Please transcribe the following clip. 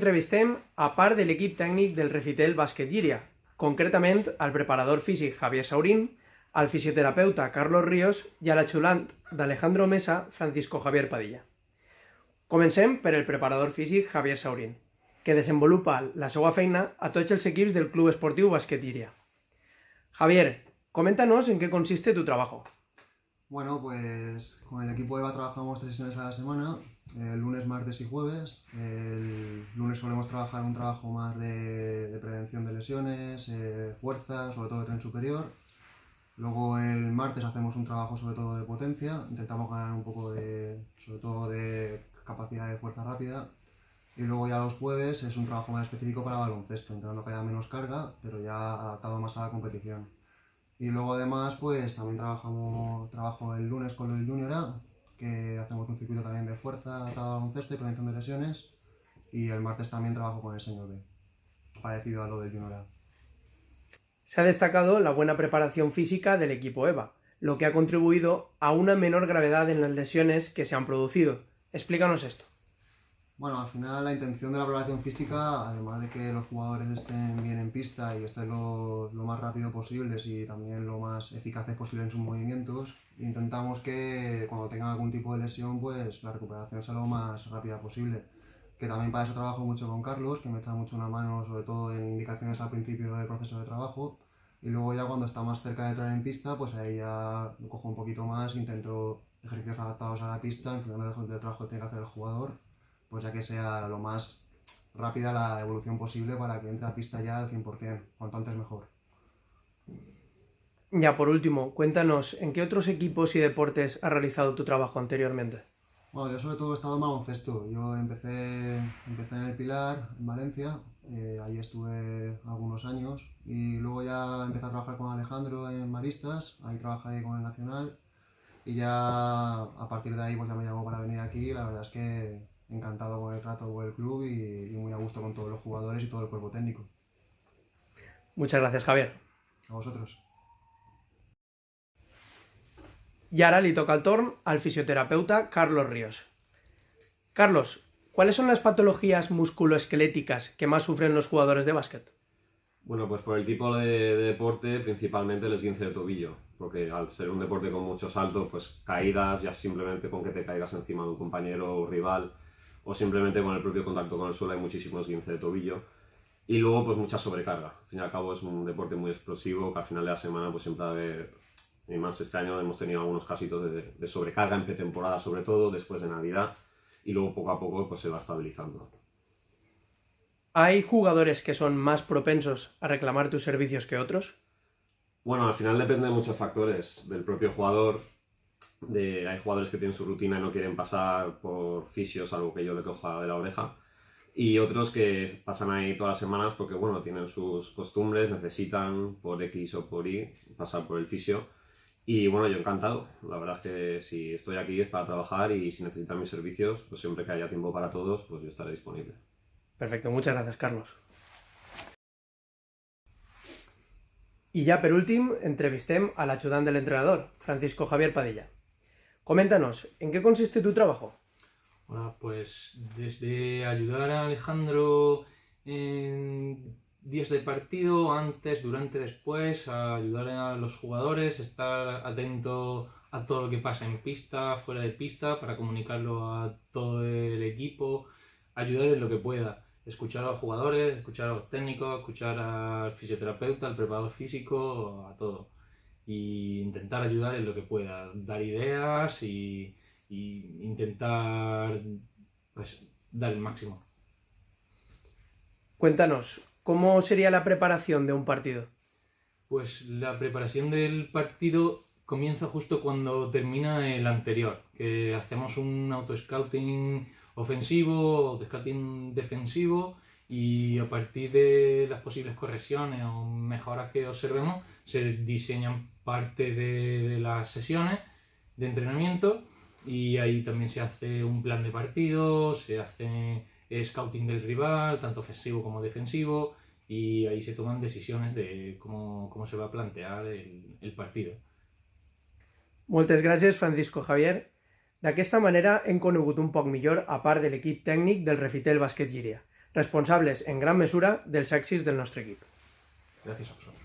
entrevistem a part de l'equip tècnic del Refitel Bàsquet Llíria, concretament al preparador físic Javier Saurín, al fisioterapeuta Carlos Ríos i a l'ajulant d'Alejandro Mesa, Francisco Javier Padilla. Comencem per el preparador físic Javier Saurín, que desenvolupa la seva feina a tots els equips del Club Esportiu Bàsquet Llíria. Javier, coméntanos en qué consiste tu trabajo. Bueno, pues con el equipo EVA trabajamos 3 sesiones a la semana, lunes, martes y jueves. El lunes solemos trabajar un trabajo más de prevención de lesiones, fuerza, sobre todo de tren superior. Luego el martes hacemos un trabajo sobre todo de potencia, intentamos ganar un poco sobre todo de capacidad de fuerza rápida. Y luego ya los jueves es un trabajo más específico para baloncesto, intentando que haya menos carga, pero ya adaptado más a la competición. Y luego además pues también trabajo el lunes con el Junior A, que hacemos un circuito también de fuerza adaptado al baloncesto y prevención de lesiones. Y el martes también trabajo con el Señor B, parecido a lo del Junior A. Se ha destacado la buena preparación física del equipo EVA, lo que ha contribuido a una menor gravedad en las lesiones que se han producido. Explícanos esto. Bueno, al final la intención de la preparación física, además de que los jugadores estén bien en pista y estén lo más rápido posibles y también lo más eficaces posible en sus movimientos, intentamos que cuando tengan algún tipo de lesión, pues la recuperación sea lo más rápida posible. Que también para eso trabajo mucho con Carlos, que me echa mucho una mano, sobre todo en indicaciones al principio del proceso de trabajo. Y luego ya cuando está más cerca de entrar en pista, pues ahí ya lo cojo un poquito más, intento ejercicios adaptados a la pista en función del trabajo que tiene que hacer el jugador, pues ya que sea lo más rápida la evolución posible para que entre a pista ya al 100%, cuanto antes mejor. Ya por último, cuéntanos, ¿en qué otros equipos y deportes has realizado tu trabajo anteriormente? Bueno, yo sobre todo he estado en baloncesto. Yo empecé en el Pilar, en Valencia, ahí estuve algunos años y luego ya empecé a trabajar con Alejandro en Maristas, ahí trabajé con el Nacional y ya a partir de ahí pues ya me llamó para venir aquí y la verdad es que encantado con el trato con el club y muy a gusto con todos los jugadores y todo el cuerpo técnico. Muchas gracias, Javier. A vosotros. Y ahora le toca el torn al fisioterapeuta Carlos Ríos. Carlos, ¿cuáles son las patologías musculoesqueléticas que más sufren los jugadores de básquet? Bueno, pues por el tipo de deporte, principalmente el esguince de tobillo, porque al ser un deporte con mucho salto, pues caídas, ya simplemente con que te caigas encima de un compañero o rival, o simplemente con el propio contacto con el suelo hay muchísimo esguince de tobillo. Y luego pues mucha sobrecarga. Al fin y al cabo es un deporte muy explosivo, que al final de la semana pues siempre va a haber, y más este año hemos tenido algunos casitos de sobrecarga en pretemporada sobre todo, después de Navidad, y luego poco a poco pues se va estabilizando. ¿Hay jugadores que son más propensos a reclamar tus servicios que otros? Bueno, al final depende de muchos factores, del propio jugador. Hay jugadores que tienen su rutina y no quieren pasar por fisios, algo que yo le coja de la oreja. Y otros que pasan ahí todas las semanas porque, bueno, tienen sus costumbres, necesitan por X o por Y pasar por el fisio. Y bueno, yo encantado. La verdad es que si estoy aquí es para trabajar y si necesitan mis servicios, pues siempre que haya tiempo para todos, pues yo estaré disponible. Perfecto, muchas gracias, Carlos. I ja per últim entrevistem a l'ajudant del entrenador, Francisco Javier Padilla. Coméntanos, ¿en qué consiste tu trabajo? Hola, pues desde ayudar a Alejandro en días de partido, antes, durante, después, a ayudar a los jugadores, estar atento a todo lo que pasa en pista, fuera de pista, para comunicarlo a todo el equipo, ayudar en lo que pueda. Escuchar a los jugadores, escuchar a los técnicos, escuchar al fisioterapeuta, al preparador físico, a todo. Y intentar ayudar en lo que pueda, dar ideas y intentar pues, dar el máximo. Cuéntanos, ¿cómo sería la preparación de un partido? Pues la preparación del partido comienza justo cuando termina el anterior, que hacemos un auto-scouting ofensivo, auto-scouting defensivo y a partir de las posibles correcciones o mejoras que observemos se diseñan parte de las sesiones de entrenamiento y ahí también se hace un plan de partido, se hace scouting del rival, tanto ofensivo como defensivo, y ahí se toman decisiones de cómo se va a plantear el partido. Moltes gràcies, Francisco Javier. D'aquesta manera hem conegut un poc millor a part de l'equip tècnic del Refitel Bàsquet Llíria. responsables en gran mesura dels èxits del nostre equip. Gràcies a vosaltres.